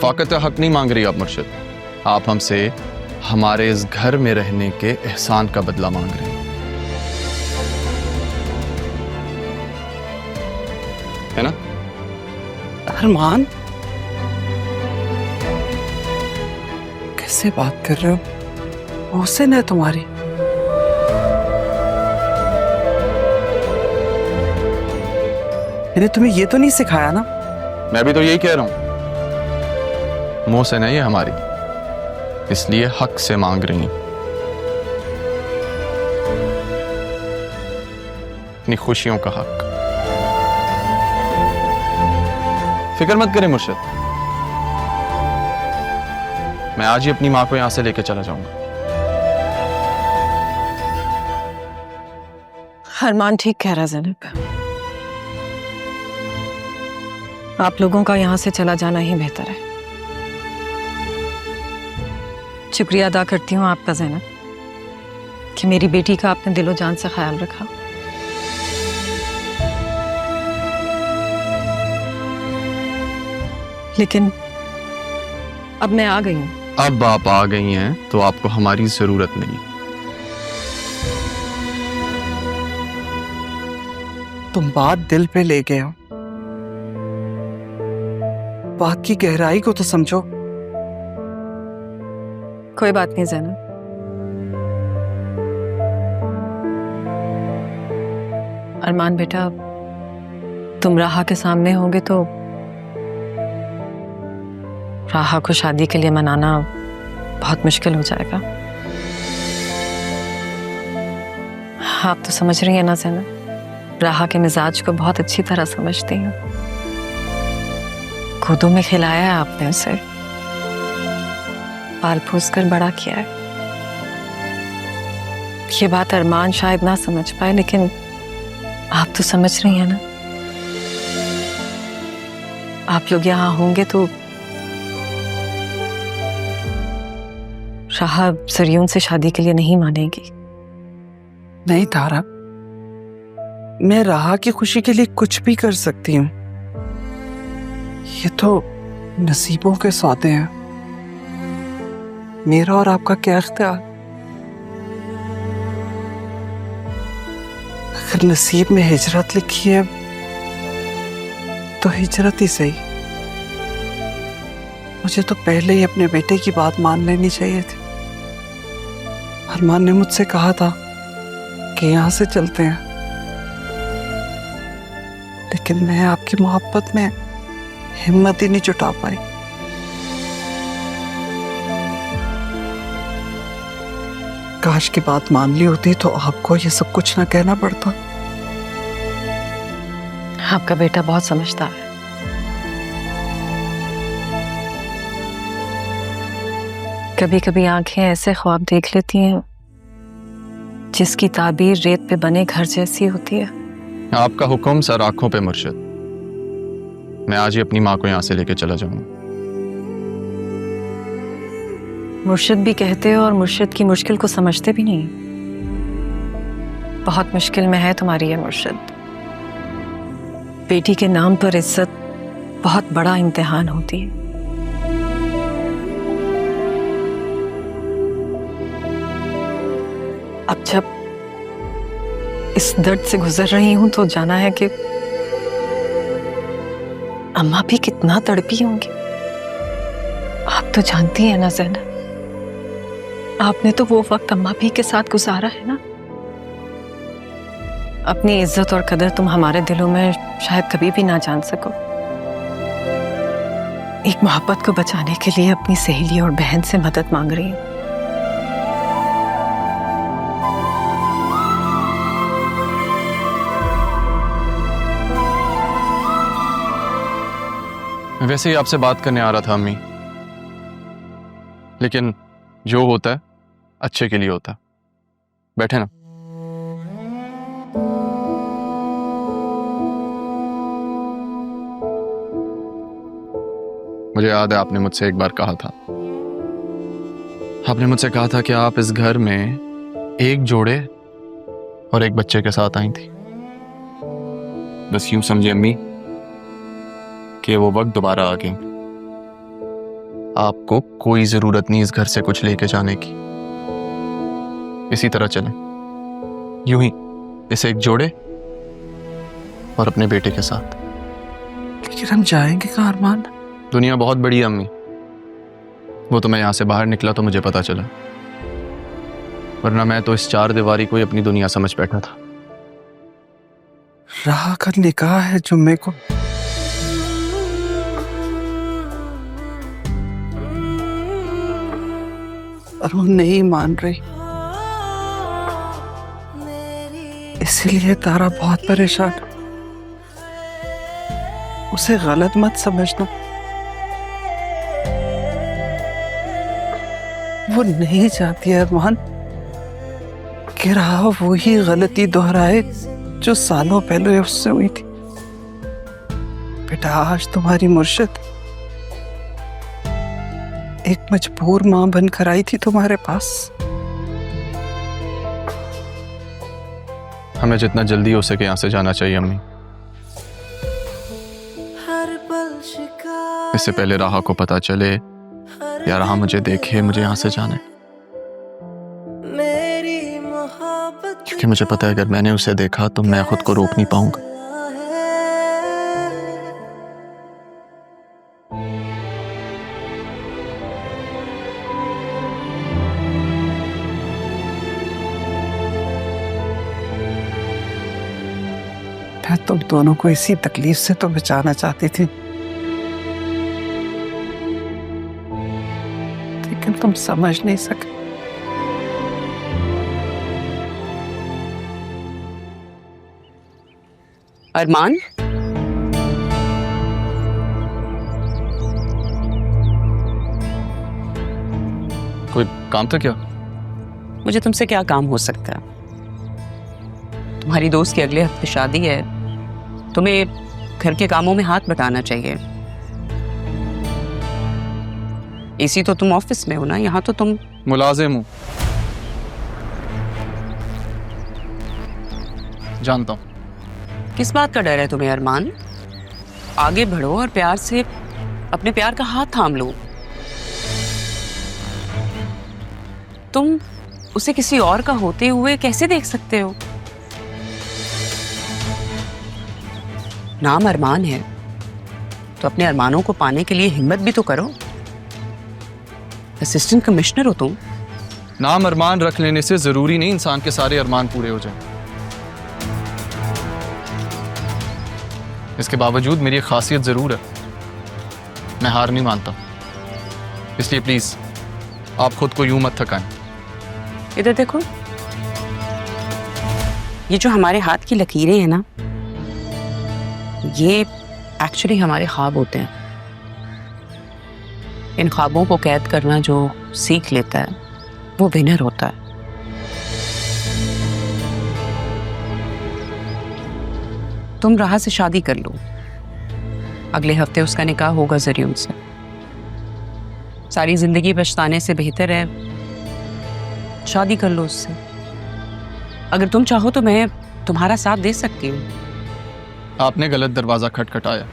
रफाकत हक नहीं मांग रही आप मुर्शिद, आप हमसे हमारे इस घर में रहने के एहसान का बदला मांग रहे हैं, है ना? अरमान, कैसे बात कर रहे हो? मोहसिन है तुम्हारी। मैंने तुम्हें ये तो नहीं सिखाया ना? मैं भी तो यही कह रहा हूं, मोहसिन है ये हमारी, इसलिए हक से मांग रही हैं, अपनी खुशियों का हक। फिक्र मत करें मुर्शिद, मैं आज ही अपनी मां को यहां से लेकर चला जाऊंगा। अरमान ठीक कह रहा है ज़ैनब, आप लोगों का यहां से चला जाना ही बेहतर है। शुक्रिया अदा करती हूँ आपका ज़ैनब कि मेरी बेटी का आपने दिलो जान से ख्याल रखा। लेकिन अब मैं आ गई हूँ। अब आप आ गई हैं तो आपको हमारी जरूरत नहीं। तुम बात दिल पे ले गए हो, बात की गहराई को तो समझो। कोई बात नहीं ज़ैनब, अरमान बेटा, तुम राहा के सामने होगे तो राहा को शादी के लिए मनाना बहुत मुश्किल हो जाएगा। आप तो समझ रही हैं ना ज़ैनब, राहा के मिजाज को बहुत अच्छी तरह समझती हूँ। गोदों में खिलाया है आपने उसे, पाल पोस कर बड़ा किया है। ये बात अरमान शायद ना समझ पाए, लेकिन आप तो समझ रही हैं ना। आप लोग यहाँ होंगे तो राहा सरियून से शादी के लिए नहीं मानेगी। नहीं तारा, मैं राहा की खुशी के लिए कुछ भी कर सकती हूँ। ये तो नसीबों के सौदे हैं, मेरा और आपका क्या इख्तियार। अगर नसीब में हिजरत लिखी है तो हिजरत ही सही। मुझे तो पहले ही अपने बेटे की बात मान लेनी चाहिए थी। अरमान ने मुझसे कहा था कि यहाँ से चलते हैं, लेकिन मैं आपकी मोहब्बत में हिम्मत ही नहीं जुटा पाई। काश की बात मान ली होती तो आपको ये सब कुछ ना कहना पड़ता। आपका बेटा बहुत समझदार है। कभी कभी आंखें ऐसे ख्वाब देख लेती हैं जिसकी ताबीर रेत पे बने घर जैसी होती है। आपका हुक्म सर आंखों पे मुर्शिद, मैं आज ही अपनी माँ को यहाँ से लेके चला जाऊंगा। मुर्शिद भी कहते हो और मुर्शिद की मुश्किल को समझते भी नहीं। बहुत मुश्किल में है तुम्हारी ये मुर्शिद। बेटी के नाम पर इज्जत बहुत बड़ा इम्तिहान होती है। अब जब इस दर्द से गुजर रही हूं तो जाना है कि अम्मा भी कितना तड़पी होंगी। आप तो जानती हैं ना ज़ैनब, आपने तो वो वक्त अम्मा भी के साथ गुजारा है ना। अपनी इज्जत और कदर तुम हमारे दिलों में शायद कभी भी ना जान सको। एक मोहब्बत को बचाने के लिए अपनी सहेली और बहन से मदद मांग रही हूं। वैसे ही आपसे बात करने आ रहा था अम्मी, लेकिन जो होता है अच्छे के लिए होता है। बैठे ना। मुझे याद है आपने मुझसे एक बार कहा था, आपने मुझसे कहा था कि आप इस घर में एक जोड़े और एक बच्चे के साथ आई थी। बस यूं समझे अम्मी कि वो वक्त दोबारा आ गया। आपको कोई जरूरत नहीं इस घर से कुछ लेके जाने की। इसी तरह चलें, यूं ही इसे एक जोड़े और अपने बेटे के साथ। लेकिन हम जाएंगे कहाँ अरमान? दुनिया बहुत बड़ी है अम्मी, वो तो मैं यहां से बाहर निकला तो मुझे पता चला, वरना मैं तो इस चार दीवारी को ही अपनी दुनिया समझ बैठा था। राह का निकाह है जुम्मे को। और वो नहीं मान रही, इसीलिए तारा बहुत परेशान। उसे गलत मत समझना, वो नहीं चाहती अरमान कि राह वही गलती दोहराए जो सालों पहले उससे हुई थी। बेटा, आज तुम्हारी मुर्शिद एक मजबूर मां बनकर आई थी तुम्हारे पास। हमें जितना जल्दी हो सके यहाँ से जाना चाहिए अम्मी, इससे पहले राह को पता चले या राह मुझे देखे मुझे यहाँ से जाना है। क्योंकि मुझे पता है अगर मैंने उसे देखा तो मैं खुद को रोक नहीं पाऊंगा। मैं तुम दोनों को इसी तकलीफ से तो बचाना चाहती थी, लेकिन तुम समझ नहीं सके। अरमान, कोई काम था क्या? मुझे तुमसे क्या काम हो सकता है? तुम्हारी दोस्त की अगले हफ्ते शादी है, तुम्हें घर के कामों में हाथ बटाना चाहिए। इसी तो तुम ऑफिस में हो ना, यहाँ तो तुम मुलाजिम हूं, जानता हूं। किस बात का डर है तुम्हें अरमान? आगे बढ़ो और प्यार से अपने प्यार का हाथ थाम लो। तुम उसे किसी और का होते हुए कैसे देख सकते हो? नाम अरमान है तो अपने अरमानों को पाने के लिए हिम्मत भी तो करो। असिस्टेंट कमिश्नर हो तुम। नाम अरमान रख लेने से जरूरी नहीं इंसान के सारे अरमान पूरे हो जाएं। इसके बावजूद मेरी एक खासियत जरूर है, मैं हार नहीं मानता। इसलिए प्लीज आप खुद को यूं मत थकाएं। इधर देखो, ये जो हमारे हाथ की लकीरें हैं ना, ये एक्चुअली हमारे ख्वाब होते हैं। इन ख्वाबों को कैद करना जो सीख लेता है वो विनर होता है। तुम राह से शादी कर लो, अगले हफ्ते उसका निकाह होगा जरिए से। सारी जिंदगी पछताने से बेहतर है शादी कर लो उससे। अगर तुम चाहो तो मैं तुम्हारा साथ दे सकती हूँ। आपने गलत दरवाजा खटखटाया।